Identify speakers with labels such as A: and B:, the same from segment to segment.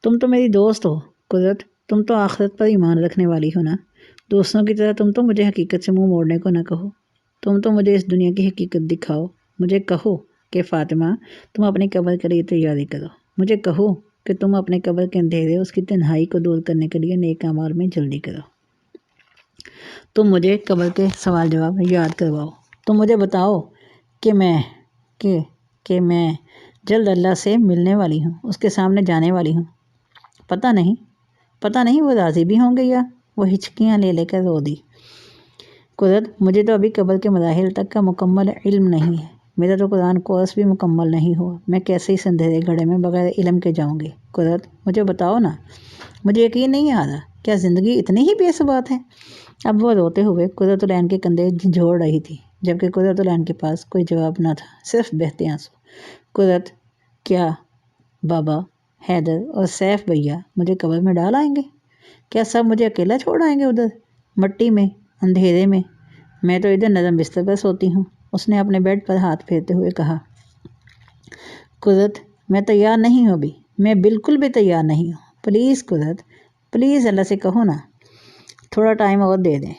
A: تم تو میری دوست ہو قدرت، تم تو آخرت پر ایمان رکھنے والی ہو نا۔ دوستوں کی طرح تم تو مجھے حقیقت سے منہ موڑنے کو نہ کہو، تم تو مجھے اس دنیا کی حقیقت دکھاؤ۔ مجھے کہو کہ فاطمہ تم اپنی قبر کے لیے تیاری کرو، مجھے کہو کہ تم اپنے قبر کے اندھیرے اس کی تنہائی کو دور کرنے کے لیے نیک اعمال میں جلدی کرو۔ تم مجھے قبر کے سوال جواب یاد کرواؤ، تم مجھے بتاؤ کہ میں جلد اللہ سے ملنے والی ہوں، اس کے سامنے جانے والی ہوں۔ پتہ نہیں وہ راضی بھی ہوں گے یا وہ ہچکیاں لے کر رو دی۔ قدرت، مجھے تو ابھی قبر کے مراحل تک کا مکمل علم نہیں ہے، میرا تو قرآن کورس بھی مکمل نہیں ہوا، میں کیسے اس اندھیرے گھڑے میں بغیر علم کے جاؤں گی؟ قدرت، مجھے بتاؤ نا، مجھے یقین نہیں آ رہا، کیا زندگی اتنی ہی بے ثبات ہے؟ اب وہ روتے ہوئے قدرت العین کے کندھے جھنجھوڑ رہی تھی، جبکہ قدرت العین کے پاس کوئی جواب نہ تھا، صرف بہتے آنسو۔ قدرت، کیا بابا، حیدر اور سیف بھیا مجھے قبر میں ڈال آئیں گے؟ کیا سب مجھے اکیلا چھوڑ آئیں گے ادھر مٹی میں، اندھیرے میں؟ میں تو ادھر نرم بستر پر سوتی ہوں، اس نے اپنے بیڈ پر ہاتھ پھیرتے ہوئے کہا۔ قدرت، میں تیار نہیں ہوں ابھی، میں بالکل بھی تیار نہیں ہوں، پلیز قدرت، پلیز اللہ سے کہو نا، تھوڑا ٹائم اور دے دیں،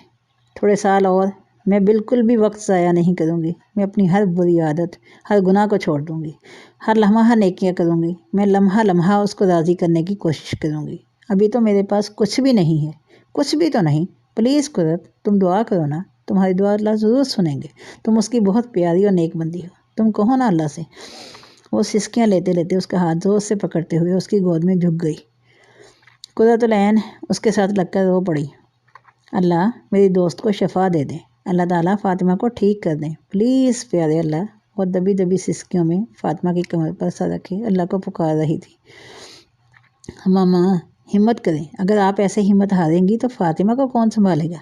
A: تھوڑے سال اور، میں بالکل بھی وقت ضائع نہیں کروں گی، میں اپنی ہر بری عادت، ہر گناہ کو چھوڑ دوں گی، ہر لمحہ نیکیاں کروں گی، میں لمحہ لمحہ اس کو راضی کرنے کی کوشش کروں گی۔ ابھی تو میرے پاس کچھ بھی نہیں ہے، کچھ بھی تو نہیں، پلیز قدرت، تم دعا کرو نا، تمہاری دعا اللہ ضرور سنیں گے، تم اس کی بہت پیاری اور نیک بندی ہو، تم کہو نا اللہ سے۔ وہ سسکیاں لیتے لیتے اس کا ہاتھ زور سے پکڑتے ہوئے اس کی گود میں جھک گئی۔ قدرت العین اس کے ساتھ لگ کر رو پڑی۔ اللہ میری دوست کو شفا دے دیں، اللہ تعالیٰ فاطمہ کو ٹھیک کر دیں، پلیز پیارے اللہ۔ اور دبی دبی سسکیوں میں فاطمہ کی کمر پر سر رکھے اللہ کو پکار رہی تھی۔ ماما ہمت کریں، اگر آپ ایسے ہمت ہاریں گی تو فاطمہ کو کون سنبھالے گا؟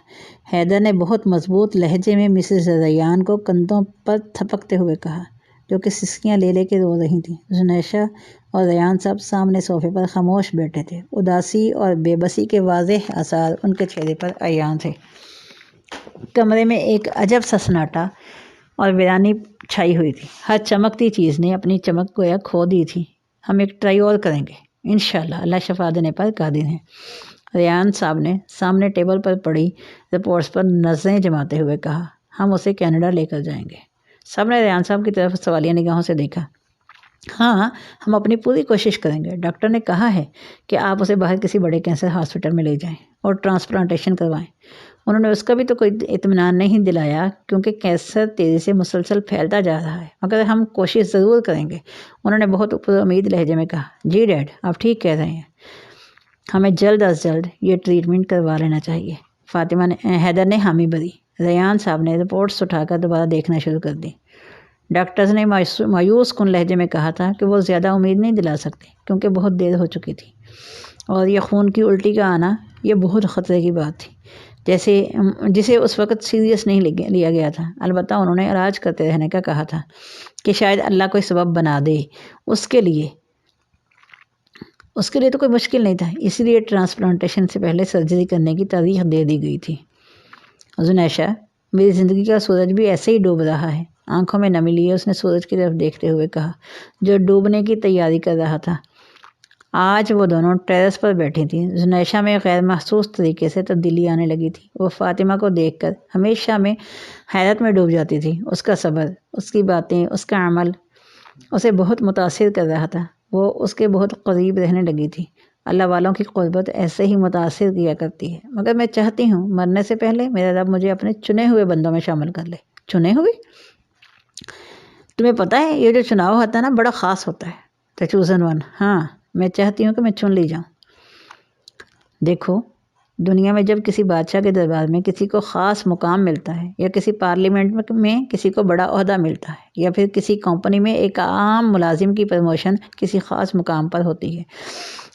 A: حیدر نے بہت مضبوط لہجے میں مسز ریان کو کندھوں پر تھپکتے ہوئے کہا، جو کہ سسکیاں لے کے رو رہی تھیں۔ زنیشہ اور ریان صاحب سامنے صوفے پر خاموش بیٹھے تھے، اداسی اور بے بسی کے واضح آثار ان کے چہرے پر عیاں تھے۔ کمرے میں ایک عجب سا سناٹا اور ویرانی چھائی ہوئی تھی، ہر چمکتی چیز نے اپنی چمک گویا کھو دی تھی۔ ہم ایک ٹرائی اور کریں گے انشاءاللہ، اللہ شفا دینے پر قادر ہے۔ ریان صاحب نے سامنے ٹیبل پر پڑی رپورٹس پر نظریں جماتے ہوئے کہا، ہم اسے کینیڈا لے کر جائیں گے۔ سب نے ریان صاحب کی طرف سوالیہ نگاہوں سے دیکھا۔ ہاں، ہم اپنی پوری کوشش کریں گے، ڈاکٹر نے کہا ہے کہ آپ اسے باہر کسی بڑے کینسر ہاسپٹل میں لے جائیں اور ٹرانسپلانٹیشن کروائیں۔ انہوں نے اس کا بھی تو کوئی اطمینان نہیں دلایا کیونکہ کینسر تیزی سے مسلسل پھیلتا جا رہا ہے، مگر ہم کوشش ضرور کریں گے، انہوں نے بہت پر امید لہجے میں کہا۔ جی ڈیڈ، آپ ٹھیک کہہ رہے ہیں، ہمیں جلد از جلد یہ ٹریٹمنٹ کروا لینا چاہیے۔ حیدر نے حامی بھری۔ ریان صاحب نے رپورٹس اٹھا کر دوبارہ دیکھنا شروع کر دی۔ ڈاکٹرز نے مایوس کن لہجے میں کہا تھا کہ وہ زیادہ امید نہیں دلا سکتے کیونکہ بہت دیر ہو چکی تھی، اور یہ خون کی الٹی کا آنا یہ بہت خطرے کی بات تھی، جسے اس وقت سیریس نہیں لیا گیا تھا۔ البتہ انہوں نے علاج کرتے رہنے کا کہا تھا کہ شاید اللہ کوئی سبب بنا دے، اس کے لیے تو کوئی مشکل نہیں تھا، اسی لیے ٹرانسپلانٹیشن سے پہلے سرجری کرنے کی تاریخ دے دی گئی تھی۔ زنیشہ، میری زندگی کا سورج بھی ایسے ہی ڈوب رہا ہے، آنکھوں میں نمی لیے اس نے سورج کی طرف دیکھتے ہوئے کہا، جو ڈوبنے کی تیاری کر رہا تھا۔ آج وہ دونوں ٹیرس پر بیٹھی تھیں۔ زنیشہ میں غیر محسوس طریقے سے تبدیلی آنے لگی تھی، وہ فاطمہ کو دیکھ کر ہمیشہ میں حیرت میں ڈوب جاتی تھی۔ اس کا صبر، اس کی باتیں، اس کا عمل اسے بہت متاثر کر رہا تھا، وہ اس کے بہت قریب رہنے لگی تھی۔ اللہ والوں کی قربت ایسے ہی متاثر کیا کرتی ہے، مگر میں چاہتی ہوں مرنے سے پہلے میرا رب مجھے اپنے چنے ہوئے بندوں میں شامل کر لے۔ چنے ہوئے؟ تمہیں پتہ ہے یہ جو چناؤ ہوتا ہے نا بڑا خاص ہوتا ہے، the chosen one۔ ہاں، میں چاہتی ہوں کہ میں چن لی جاؤں۔ دیکھو، دنیا میں جب کسی بادشاہ کے دربار میں کسی کو خاص مقام ملتا ہے، یا کسی پارلیمنٹ میں کسی کو بڑا عہدہ ملتا ہے، یا پھر کسی کمپنی میں ایک عام ملازم کی پروموشن کسی خاص مقام پر ہوتی ہے،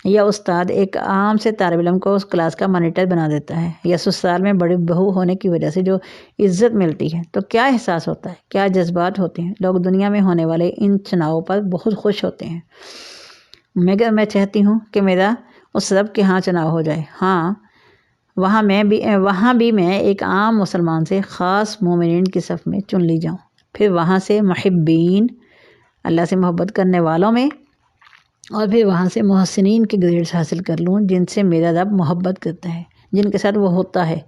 A: یا استاد ایک عام سے طالب علم کو اس کلاس کا مانیٹر بنا دیتا ہے، یا سسرال میں بڑی بہو ہونے کی وجہ سے جو عزت ملتی ہے، تو کیا احساس ہوتا ہے، کیا جذبات ہوتے ہیں۔ لوگ دنیا میں ہونے والے ان چناؤں پر بہت خوش ہوتے ہیں، مگر میں چاہتی ہوں کہ میرا اس رب کے ہاں چناؤ ہو جائے، ہاں، وہاں بھی میں ایک عام مسلمان سے خاص مومنین کی صف میں چن لی جاؤں، پھر وہاں سے محبین، اللہ سے محبت کرنے والوں میں اور پھر وہاں سے محسنین کے گریڈز حاصل کر لوں جن سے میرا رب محبت کرتا ہے، جن کے ساتھ وہ ہوتا ہے۔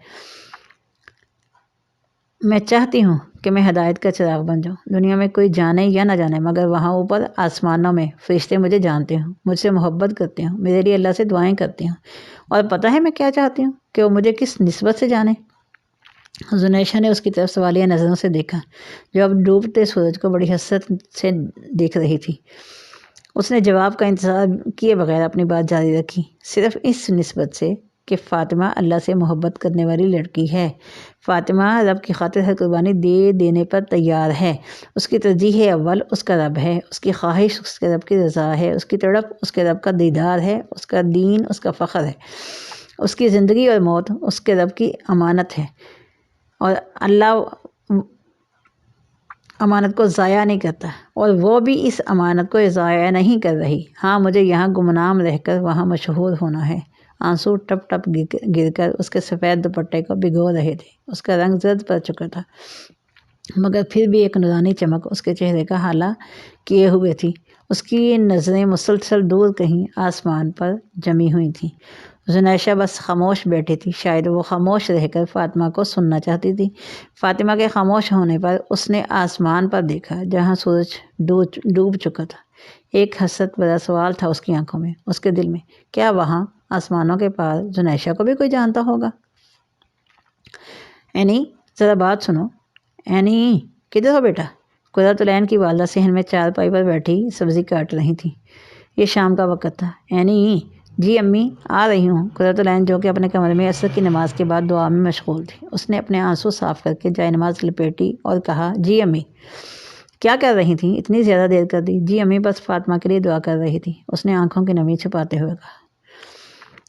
A: میں چاہتی ہوں کہ میں ہدایت کا چراغ بن جاؤں، دنیا میں کوئی جانے یا نہ جانے مگر وہاں اوپر آسمانوں میں فرشتے مجھے جانتے ہوں، مجھ سے محبت کرتے ہوں، میرے لیے اللہ سے دعائیں کرتے ہوں، اور پتہ ہے میں کیا چاہتی ہوں کہ وہ مجھے کس نسبت سے جانے۔ زنیشہ نے اس کی طرف سوالیہ نظروں سے دیکھا، جو اب ڈوبتے سورج کو بڑی حسرت سے دیکھ رہی تھی۔ اس نے جواب کا انتظار کیے بغیر اپنی بات جاری رکھی، صرف اس نسبت سے کہ فاطمہ اللہ سے محبت کرنے والی لڑکی ہے، فاطمہ رب کی خاطر ہر قربانی دے دینے پر تیار ہے، اس کی ترجیح اول اس کا رب ہے، اس کی خواہش اس کے رب کی رضا ہے، اس کی تڑپ اس کے رب کا دیدار ہے، اس کا دین اس کا فخر ہے، اس کی زندگی اور موت اس کے رب کی امانت ہے، اور اللہ امانت کو ضائع نہیں کرتا، اور وہ بھی اس امانت کو ضائع نہیں کر رہی۔ ہاں مجھے یہاں گمنام رہ کر وہاں مشہور ہونا ہے۔ آنسو ٹپ ٹپ گر کر اس کے سفید دوپٹے کو بھگو رہے تھے، اس کا رنگ زرد پڑ چکا تھا، مگر پھر بھی ایک نورانی چمک اس کے چہرے کا حالہ کیے ہوئے تھی۔ اس کی نظریں مسلسل دور کہیں آسمان پر جمی ہوئی تھیں۔ زنیشہ بس خاموش بیٹھی تھی، شاید وہ خاموش رہ کر فاطمہ کو سننا چاہتی تھی۔ فاطمہ کے خاموش ہونے پر اس نے آسمان پر دیکھا جہاں سورج ڈوب چکا تھا۔ ایک حسرت بھرا سوال تھا اس کی آنکھوں میں، اس کے دل میں، کیا وہاں آسمانوں کے پار زنیشہ کو بھی کوئی جانتا ہوگا؟ اینی ذرا بات سنو۔ اینی کدھر ہو بیٹا؟ قرۃ العین کی والدہ صحن میں چارپائی پر بیٹھی سبزی کاٹ رہی تھیں۔ یہ شام کا وقت تھا۔ اینی جی امی آ رہی ہوں۔ قرۃ العین جو کہ اپنے کمرے میں عصر کی نماز کے بعد دعا میں مشغول تھی، اس نے اپنے آنسو صاف کر کے جائے نماز لپیٹی اور کہا، جی امی۔ کیا کر رہی تھیں؟ اتنی زیادہ دیر کر دی؟ جی امی بس فاطمہ کے لیے دعا کر رہی تھی، اس نے آنکھوں کی نمی چھپاتے ہوئے کہا۔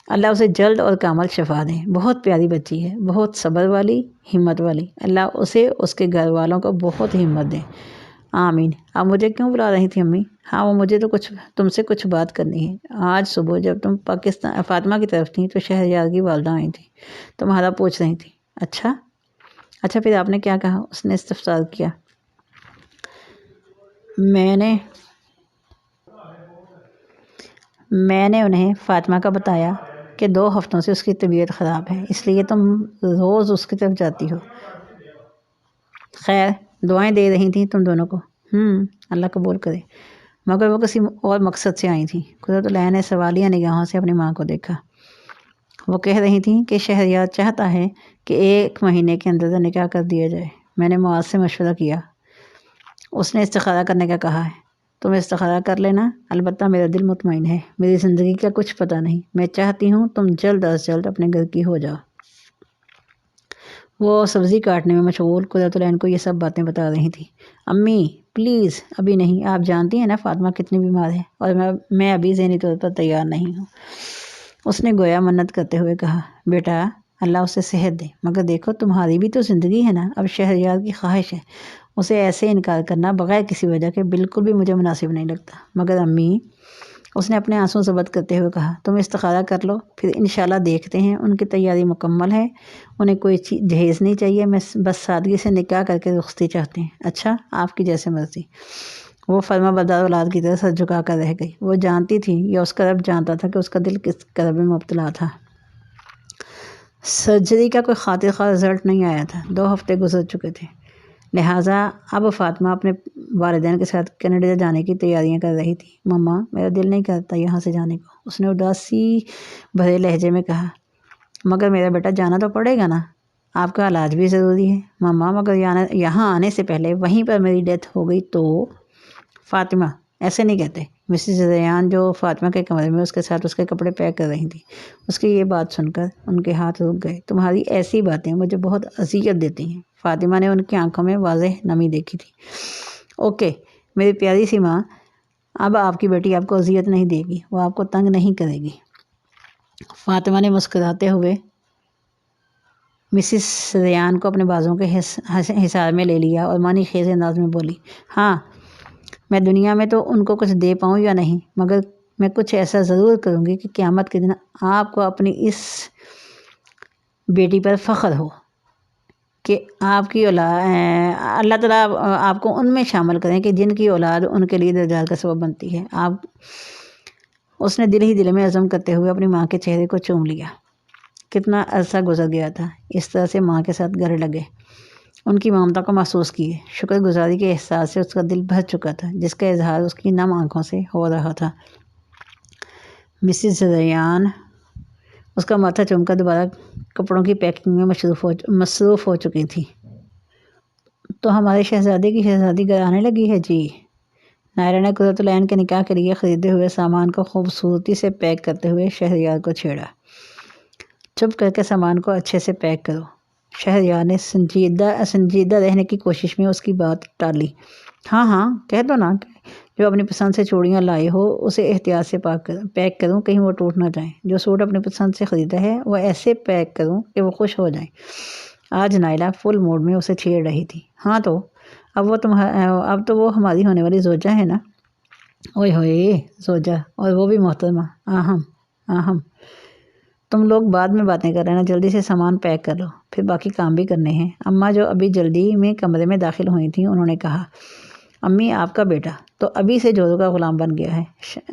A: اللہ اسے جلد اور کامل شفا دے، بہت پیاری بچی ہے، بہت صبر والی، ہمت والی، اللہ اسے اس کے گھر والوں کو بہت ہمت دے، آمین۔ آپ مجھے کیوں بلا رہی تھی امی؟ ہاں وہ مجھے تو تم سے کچھ بات کرنی ہے۔ آج صبح جب تم فاطمہ کی طرف تھیں تو شہریار کی والدہ آئی تھیں، تمہارا پوچھ رہی تھیں۔ اچھا پھر آپ نے کیا کہا؟ اس نے استفسار کیا۔ میں نے انہیں فاطمہ کا بتایا کہ 2 ہفتوں سے اس کی طبیعت خراب ہے، اس لیے تم روز اس کی طرف جاتی ہو۔ خیر دعائیں دے رہی تھیں تم دونوں کو؟ اللہ قبول کرے، مگر وہ کسی اور مقصد سے آئی تھیں۔ قرۃ العین نے سوالیہ نگاہوں سے اپنی ماں کو دیکھا۔ وہ کہہ رہی تھیں کہ شہریار چاہتا ہے کہ 1 مہینے کے اندر نکاح کر دیا جائے۔ میں نے معاذ سے مشورہ کیا، اس نے استخارہ کرنے کا کہا ہے۔ تم استخارہ کر لینا، البتہ میرا دل مطمئن ہے، میری زندگی کا کچھ پتہ نہیں، میں چاہتی ہوں تم جلد از جلد اپنے گھر کی ہو جاؤ۔ وہ سبزی کاٹنے میں مشغول قرۃ العین کو یہ سب باتیں بتا رہی تھی۔ امی پلیز ابھی نہیں، آپ جانتی ہیں نا فاطمہ کتنی بیمار ہے، اور میں ابھی ذہنی طور پر تیار نہیں ہوں، اس نے گویا منت کرتے ہوئے کہا۔ بیٹا اللہ اسے صحت دے، مگر دیکھو تمہاری بھی تو زندگی ہے نا، اب شہریار کی خواہش ہے، اسے ایسے انکار کرنا بغیر کسی وجہ کے بالکل بھی مجھے مناسب نہیں لگتا۔ مگر امی، اس نے اپنے آنسو ضبط کرتے ہوئے کہا، تم استخارہ کر لو، پھر انشاءاللہ دیکھتے ہیں۔ ان کی تیاری مکمل ہے، انہیں کوئی جہیز نہیں چاہیے، میں بس سادگی سے نکاح کر کے رخصتی چاہتے ہیں۔ اچھا آپ کی جیسے مرضی۔ وہ فرما بردار اولاد کی طرح سر جھکا کر رہ گئی۔ وہ جانتی تھی یا اس کا رب جانتا تھا کہ اس کا دل کس کرب میں مبتلا تھا۔ سرجری کا کوئی خاطر خواہ رزلٹ نہیں آیا تھا، 2 ہفتے گزر چکے تھے، لہٰذا اب فاطمہ اپنے والدین کے ساتھ کینیڈا جانے کی تیاریاں کر رہی تھی۔ مما میرا دل نہیں کرتا یہاں سے جانے کو، اس نے اداسی بھرے لہجے میں کہا۔ مگر میرا بیٹا جانا تو پڑے گا نا، آپ کا علاج بھی ضروری ہے۔ مما مگر یہاں آنے سے پہلے وہیں پر میری ڈیتھ ہو گئی تو؟ فاطمہ ایسے نہیں کہتے۔ مسز ریان جو فاطمہ کے کمرے میں اس کے ساتھ اس کے کپڑے پیک کر رہی تھیں، اس کی یہ بات سن کر ان کے ہاتھ رک گئے۔ تمہاری ایسی باتیں مجھے بہت اذیت دیتی ہیں۔ فاطمہ نے ان کی آنکھوں میں واضح نمی دیکھی تھی۔ اوکے میری پیاری سی ماں، اب آپ کی بیٹی آپ کو اذیت نہیں دے گی، وہ آپ کو تنگ نہیں کرے گی۔ فاطمہ نے مسکراتے ہوئے مسز ریان کو اپنے بازوؤں کے حصار میں لے لیا اور معنی خیز انداز میں بولی، ہاں میں دنیا میں تو ان کو کچھ دے پاؤں یا نہیں، مگر میں کچھ ایسا ضرور کروں گی کہ قیامت کے دن آپ کو اپنی اس بیٹی پر فخر ہو کہ آپ کی اولاد، اللہ تعالیٰ آپ کو ان میں شامل کریں کہ جن کی اولاد ان کے لیے درجات کا سبب بنتی ہے۔ اس نے دل ہی دل میں عزم کرتے ہوئے اپنی ماں کے چہرے کو چوم لیا۔ کتنا عرصہ گزر گیا تھا اس طرح سے ماں کے ساتھ گلے لگے، ان کی ممتا کو محسوس کیے، شکر گزاری کے احساس سے اس کا دل بھر چکا تھا، جس کا اظہار اس کی نم آنکھوں سے ہو رہا تھا۔ مسز ریان اس کا ماتھا چوم کر دوبارہ کپڑوں کی پیکنگ میں مصروف ہو چکی تھی۔ تو ہمارے شہزادے کی شہزادی گھر آنے لگی ہے جی؟ نائرہ نے قرۃ العین کے نکاح کے لیے خریدے ہوئے سامان کو خوبصورتی سے پیک کرتے ہوئے شہریار کو چھیڑا۔ چپ کر کے سامان کو اچھے سے پیک کرو۔ شہریار نے سنجیدہ رہنے کی کوشش میں اس کی بات ٹالی۔ ہاں کہہ دو نا کہ جو اپنی پسند سے چوڑیاں لائے ہو اسے احتیاط سے پیک کروں، کہیں وہ ٹوٹ نہ جائیں۔ جو سوٹ اپنی پسند سے خریدا ہے وہ ایسے پیک کروں کہ وہ خوش ہو جائیں۔ آج نائلہ فل موڈ میں اسے چھیڑ رہی تھی۔ ہاں تو اب تو وہ ہماری ہونے والی زوجہ ہے نا؟ اوئے ہوئے، زوجہ، اور وہ بھی محترمہ، آہم۔ تم لوگ بعد میں باتیں کر رہے نا، جلدی سے سامان پیک کر لو، پھر باقی کام بھی کرنے ہیں۔ اماں جو ابھی جلدی میں کمرے میں داخل ہوئی تھیں، انہوں نے کہا، امی آپ کا بیٹا تو ابھی سے جوروں کا غلام بن گیا ہے۔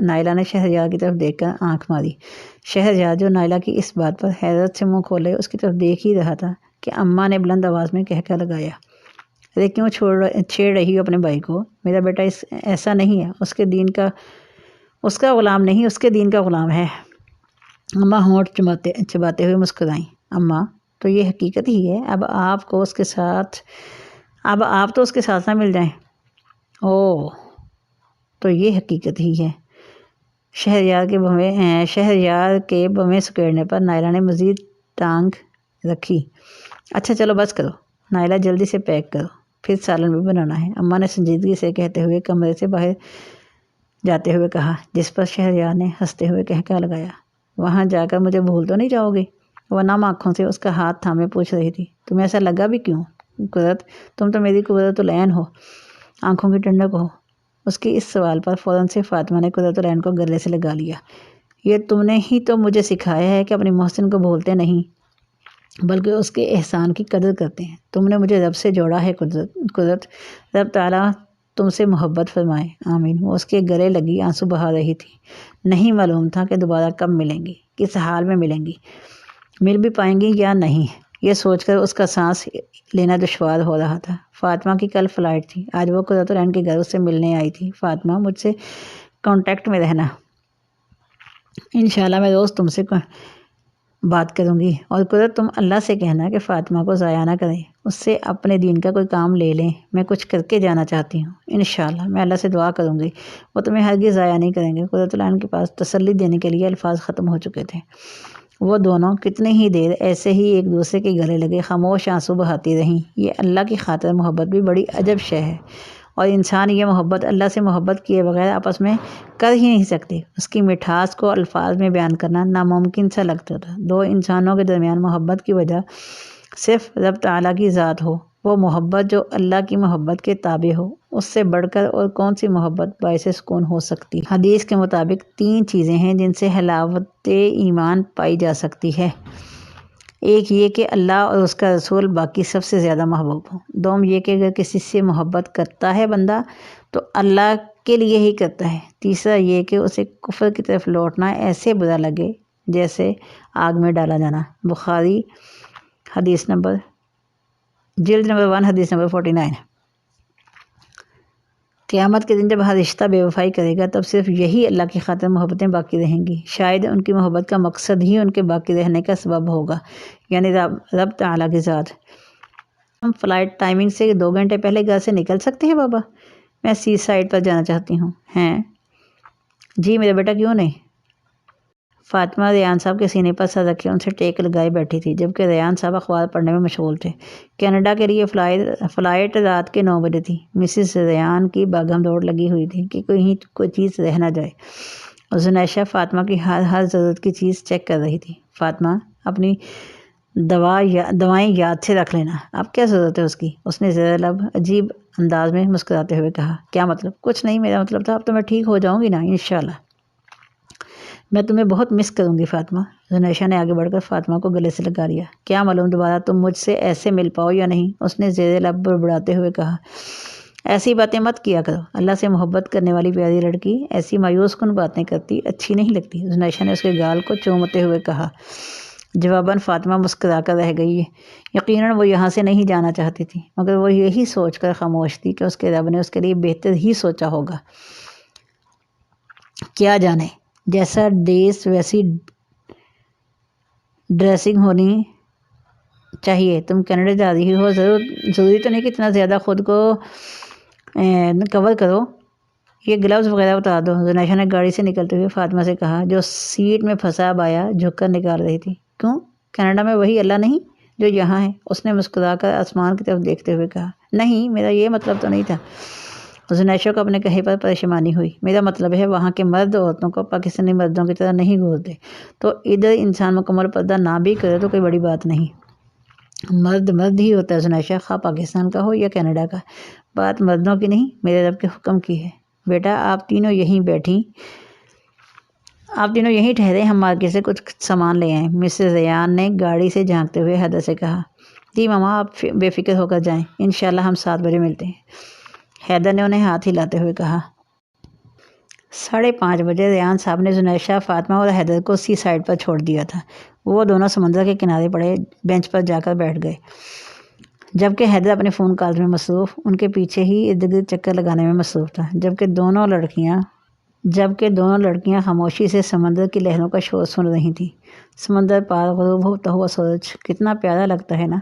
A: نائلہ نے شہریار کی طرف دیکھ کر آنکھ ماری۔ شہریار جو نائلہ کی اس بات پر حیرت سے منہ کھولے اس کی طرف دیکھ ہی رہا تھا کہ اماں نے بلند آواز میں کہہ لگایا، ارے کیوں چھیڑ رہی ہو اپنے بھائی کو؟ میرا بیٹا ایسا نہیں ہے، اس کا غلام نہیں، اس کے دین کا غلام ہے۔ اماں ہونٹ چباتے ہوئے مسکرائیں۔ اماں تو یہ حقیقت ہی ہے، اب آپ تو اس کے ساتھ نہ مل جائیں۔ اوہ تو یہ حقیقت ہی ہے۔ شہریار کے بویں سکیڑنے پر نائلہ نے مزید ٹانگ رکھی۔ اچھا چلو بس کرو، نائلہ جلدی سے پیک کرو، پھر سالن بھی بنانا ہے، اماں نے سنجیدگی سے کہتے ہوئے کمرے سے باہر جاتے ہوئے کہا، جس پر شہریار نے ہنستے ہوئے کہا لگایا، وہاں جا کر مجھے بھول تو نہیں جاؤ گے؟ وہ نم آنکھوں سے اس کا ہاتھ تھامے پوچھ رہی تھی۔ تمہیں ایسا لگا بھی کیوں قرۃ؟ تم تو میری قرۃ العین ہو، آنکھوں کی ٹھنڈک ہو۔ اس کے اس سوال پر فوراً سے فاطمہ نے قرۃ العین کو گلے سے لگا لیا۔ یہ تم نے ہی تو مجھے سکھایا ہے کہ اپنے محسن کو بھولتے نہیں بلکہ اس کے احسان کی قدر کرتے ہیں۔ تم نے مجھے رب سے جوڑا ہے قرۃ، رب تعالیٰ تم سے محبت فرمائے، آمین۔ وہ اس کے گلے لگی آنسو بہا رہی تھی۔ نہیں معلوم تھا کہ دوبارہ کب ملیں گی، کس حال میں ملیں گی، مل بھی پائیں گی یا نہیں، یہ سوچ کر اس کا سانس لینا دشوار ہو رہا تھا۔ فاطمہ کی کل فلائٹ تھی، آج وہ قرۃ العین کے گھر اس سے ملنے آئی تھی۔ فاطمہ مجھ سے کانٹیکٹ میں رہنا، انشاءاللہ میں روز تم سے بات کروں گی۔ اور قرۃ تم اللہ سے کہنا کہ فاطمہ کو ضائع نہ کریں، اس سے اپنے دین کا کوئی کام لے لیں، میں کچھ کر کے جانا چاہتی ہوں۔ انشاءاللہ میں اللہ سے دعا کروں گی، وہ تمہیں ہرگز ضائع نہیں کریں گے۔ قرۃ العین کے پاس تسلی دینے کے لیے الفاظ ختم ہو چکے تھے۔ وہ دونوں کتنی ہی دیر ایسے ہی ایک دوسرے کے گلے لگے خاموش آنسو بہاتی رہیں۔ یہ اللہ کی خاطر محبت بھی بڑی عجب شے ہے، اور انسان یہ محبت اللہ سے محبت کیے بغیر آپس میں کر ہی نہیں سکتے۔ اس کی مٹھاس کو الفاظ میں بیان کرنا ناممکن سا لگتا تھا۔ دو انسانوں کے درمیان محبت کی وجہ صرف رب تعالیٰ کی ذات ہو، وہ محبت جو اللہ کی محبت کے تابع ہو، اس سے بڑھ کر اور کون سی محبت باعث سکون ہو سکتی ہے؟ حدیث کے مطابق 3 چیزیں ہیں جن سے حلاوت ایمان پائی جا سکتی ہے۔ ایک یہ کہ اللہ اور اس کا رسول باقی سب سے زیادہ محبوب ہو۔ دوم یہ کہ اگر کسی سے محبت کرتا ہے بندہ تو اللہ کے لیے ہی کرتا ہے۔ تیسرا یہ کہ اسے کفر کی طرف لوٹنا ایسے برا لگے جیسے آگ میں ڈالا جانا۔ بخاری جلد نمبر 1 حدیث نمبر 49۔ قیامت کے دن جب ہر رشتہ بے وفائی کرے گا تب صرف یہی اللہ کی خاطر محبتیں باقی رہیں گی۔ شاید ان کی محبت کا مقصد ہی ان کے باقی رہنے کا سبب ہوگا، یعنی رب تعالیٰ کی ذات۔ ہم فلائٹ ٹائمنگ سے 2 گھنٹے پہلے گھر سے نکل سکتے ہیں بابا؟ میں سی سائڈ پر جانا چاہتی ہوں۔ ہیں جی میرا بیٹا، کیوں نہیں؟ فاطمہ ریان صاحب کے سینے پر سر رکھے ان سے ٹیک لگائے بیٹھی تھی، جبکہ ریان صاحب اخبار پڑھنے میں مشغول تھے۔ کینیڈا کے لیے فلائٹ رات کے 9 بجے تھی۔ مسز ریان کی بھاگم دوڑ لگی ہوئی تھی کہ کوئی چیز رہ نہ جائے، اور زنیشہ فاطمہ کی ہر ضرورت کی چیز چیک کر رہی تھی۔ فاطمہ اپنی دوائیں یاد سے رکھ لینا، اب کیا ضرورت ہے اس کی؟ اس نے زیر لب عجیب انداز میں مسکراتے ہوئے کہا۔ کیا مطلب؟ کچھ نہیں، میرا مطلب تھا اب تو میں ٹھیک ہو جاؤں گی نا انشاءاللہ۔ میں تمہیں بہت مس کروں گی فاطمہ۔ زنیشہ نے آگے بڑھ کر فاطمہ کو گلے سے لگا لیا۔ کیا معلوم دوبارہ تم مجھ سے ایسے مل پاؤ یا نہیں، اس نے زیر لب بڑبڑاتے ہوئے کہا۔ ایسی باتیں مت کیا کرو، اللہ سے محبت کرنے والی پیاری لڑکی ایسی مایوس کن باتیں کرتی اچھی نہیں لگتی، زنیشہ نے اس کے گال کو چومتے ہوئے کہا۔ جواباً فاطمہ مسکرا کر رہ گئی۔ یقیناً وہ یہاں سے نہیں جانا چاہتی تھی، مگر وہ یہی سوچ کر خاموش تھی کہ اس کے رب نے اس کے لیے بہتر ہی سوچا ہوگا۔ کیا جانے، جیسا ڈیس ویسی ڈریسنگ ہونی چاہیے۔ تم کینیڈا جا رہی ہو، ضروری تو نہیں کہ اتنا زیادہ خود کو کور کرو، یہ گلوز وغیرہ اتار دو، زنیشہ نے گاڑی سے نکلتے ہوئے فاطمہ سے کہا، جو سیٹ میں پھنسا بایا جھک کر نکال رہی تھی۔ کیوں، کینیڈا میں وہی اللہ نہیں جو یہاں ہے؟ اس نے مسکرا کر آسمان کی طرف دیکھتے ہوئے کہا۔ نہیں، میرا یہ مطلب تو نہیں تھا۔ زنیشہ کو اپنے کہے پر پریشانی ہوئی۔ میرا مطلب ہے وہاں کے مرد عورتوں کو پاکستانی مردوں کی طرح نہیں گھورتے، تو ادھر انسان مکمل پردہ نہ بھی کرے تو کوئی بڑی بات نہیں۔ مرد مرد ہی ہوتا ہے زنیشہ، خواہ پاکستان کا ہو یا کینیڈا کا۔ بات مردوں کی نہیں، میرے رب کے حکم کی ہے۔ بیٹا آپ تینوں یہیں ٹھہرے، ہم مارکیٹ سے کچھ سامان لے آئیں، مسز ریان نے گاڑی سے جھانکتے ہوئے حیدر سے کہا۔ جی ماما، آپ بے فکر ہو کر جائیں، انشاءاللہ ہم 7 بجے ملتے ہیں، حیدر نے انہیں ہاتھ ہلاتے ہوئے کہا۔ 5:30 بجے ریان صاحب نے زنیشہ، فاطمہ اور حیدر کو سی سائڈ پر چھوڑ دیا تھا۔ وہ دونوں سمندر کے کنارے پڑے بینچ پر جا کر بیٹھ گئے، جبکہ حیدر اپنے فون کالز میں مصروف، ان کے پیچھے ہی ارد گرد چکر لگانے میں مصروف تھا، جبکہ دونوں لڑکیاں خاموشی سے سمندر کی لہروں کا شور سن رہی تھیں۔ سمندر پار غروب ہوتا ہوا سورج کتنا پیارا لگتا ہے نا،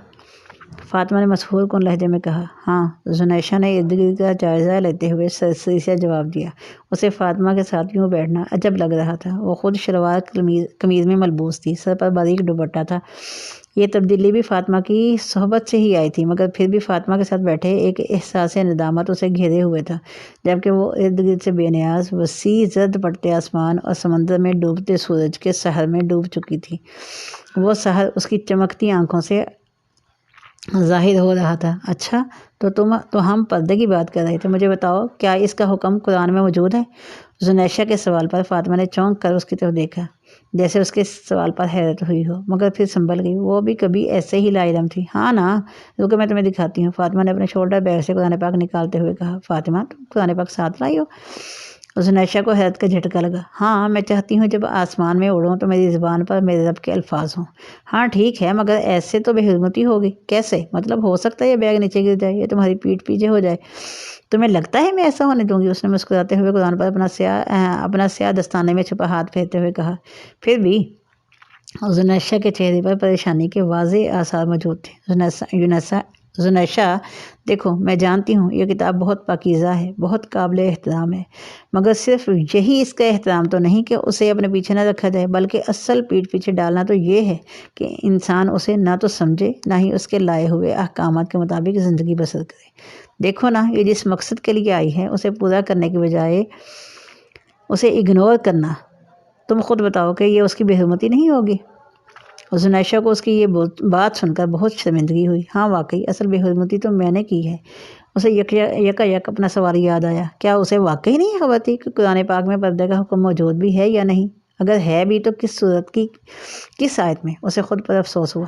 A: فاطمہ نے مسحور کن لہجے میں کہا۔ ہاں، زنیشہ نے ارد گرد کا جائزہ لیتے ہوئے سرسری سے جواب دیا۔ اسے فاطمہ کے ساتھ یوں بیٹھنا عجب لگ رہا تھا۔ وہ خود شلوار قمیض میں ملبوس تھی، سر پر باریک دوپٹہ تھا۔ یہ تبدیلی بھی فاطمہ کی صحبت سے ہی آئی تھی، مگر پھر بھی فاطمہ کے ساتھ بیٹھے ایک احساس ندامت اسے گھیرے ہوئے تھا، جبکہ وہ ارد گرد سے بے نیاز وسیع زرد پڑتے آسمان اور سمندر میں ڈوبتے سورج کے سحر میں ڈوب چکی تھی۔ وہ سحر اس کی چمکتی آنکھوں سے ظاہر ہو رہا تھا۔ اچھا، تو ہم پردے کی بات کر رہے تھے، مجھے بتاؤ کیا اس کا حکم قرآن میں موجود ہے؟ زنیشہ کے سوال پر فاطمہ نے چونک کر اس کی طرف دیکھا، جیسے اس کے سوال پر حیرت ہوئی ہو، مگر پھر سنبھل گئی۔ وہ بھی کبھی ایسے ہی لا علم تھی۔ ہاں نا، رکو میں تمہیں دکھاتی ہوں، فاطمہ نے اپنے شولڈر بیگ سے قرآن پاک نکالتے ہوئے کہا۔ فاطمہ، تم قرآن پاک ساتھ لائی ہو؟ زنیشہ کو حیرت کا جھٹکا لگا۔ ہاں، میں چاہتی ہوں جب آسمان میں اڑوں تو میری زبان پر میرے رب کے الفاظ ہوں۔ ہاں ٹھیک ہے، مگر ایسے تو بے حرمتی ہوگی۔ کیسے؟ مطلب ہو سکتا ہے یہ بیگ نیچے گر جائے یا تمہاری پیٹھ پیچھے ہو جائے۔ تمہیں لگتا ہے میں ایسا ہونے دوں گی؟ اس نے مسکراتے ہوئے قرآن پر اپنا سیاہ دستانے میں چھپا ہاتھ پھیرتے ہوئے کہا۔ پھر بھی زنیشہ کے چہرے پر پریشانی کے واضح آثار موجود تھے۔ زنیشہ، دیکھو میں جانتی ہوں یہ کتاب بہت پاکیزہ ہے، بہت قابل احترام ہے، مگر صرف یہی اس کا احترام تو نہیں کہ اسے اپنے پیچھے نہ رکھا جائے، بلکہ اصل پیٹھ پیچھے ڈالنا تو یہ ہے کہ انسان اسے نہ تو سمجھے، نہ ہی اس کے لائے ہوئے احکامات کے مطابق زندگی بسر کرے۔ دیکھو نا، یہ جس مقصد کے لیے آئی ہے اسے پورا کرنے کے بجائے اسے اگنور کرنا، تم خود بتاؤ کہ یہ اس کی بے حرمتی نہیں ہوگی؟ زنیشہ کو اس کی یہ بات سن کر بہت شرمندگی ہوئی۔ ہاں واقعی، اصل بے حرمتی تو میں نے کی ہے۔ اسے یکا یک اپنا سوال یاد آیا۔ کیا اسے واقعی نہیں خبر تھی کہ قرآن پاک میں پردے کا حکم موجود بھی ہے یا نہیں؟ اگر ہے بھی تو کس صورت کی، کس آیت میں؟ اسے خود پر افسوس ہوا۔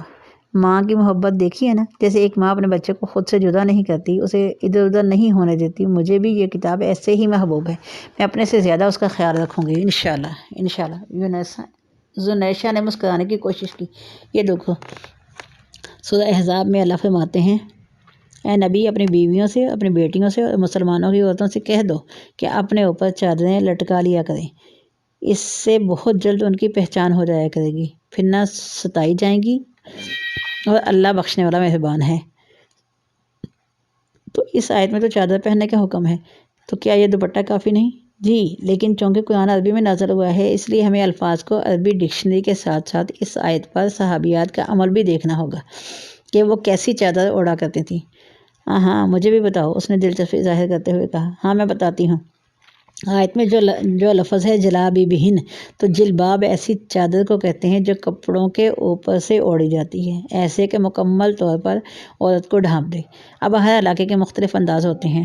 A: ماں کی محبت دیکھی ہے نا، جیسے ایک ماں اپنے بچے کو خود سے جدا نہیں کرتی، اسے ادھر ادھر نہیں ہونے دیتی۔ مجھے بھی یہ کتاب ایسے ہی محبوب ہے، میں اپنے سے زیادہ اس کا خیال رکھوں گی انشاءاللہ۔ زنیشہ نے مسکرانے کی کوشش کی۔ یہ دیکھو، سورہ احزاب میں اللہ فرماتے ہیں، اے نبی، اپنی بیویوں سے، اپنی بیٹیوں سے اور مسلمانوں کی عورتوں سے کہہ دو کہ اپنے اوپر چادریں لٹکا لیا کریں، اس سے بہت جلد ان کی پہچان ہو جایا کرے گی، پھر نہ ستائی جائیں گی، اور اللہ بخشنے والا مہربان ہے۔ تو اس آیت میں تو چادر پہننے کا حکم ہے، تو کیا یہ دوپٹہ کافی نہیں؟ جی، لیکن چونکہ قرآن عربی میں نازل ہوا ہے، اس لیے ہمیں الفاظ کو عربی ڈکشنری کے ساتھ ساتھ اس آیت پر صحابیات کا عمل بھی دیکھنا ہوگا کہ وہ کیسی چادر اوڑھا کرتی تھیں۔ ہاں، مجھے بھی بتاؤ، اس نے دلچسپی ظاہر کرتے ہوئے کہا۔ ہاں میں بتاتی ہوں۔ آیت میں جو لفظ ہے جلابیبہن، تو جلباب ایسی چادر کو کہتے ہیں جو کپڑوں کے اوپر سے اوڑھی جاتی ہے، ایسے کہ مکمل طور پر عورت کو ڈھانپ دے۔ اب ہر علاقے کے مختلف انداز ہوتے ہیں۔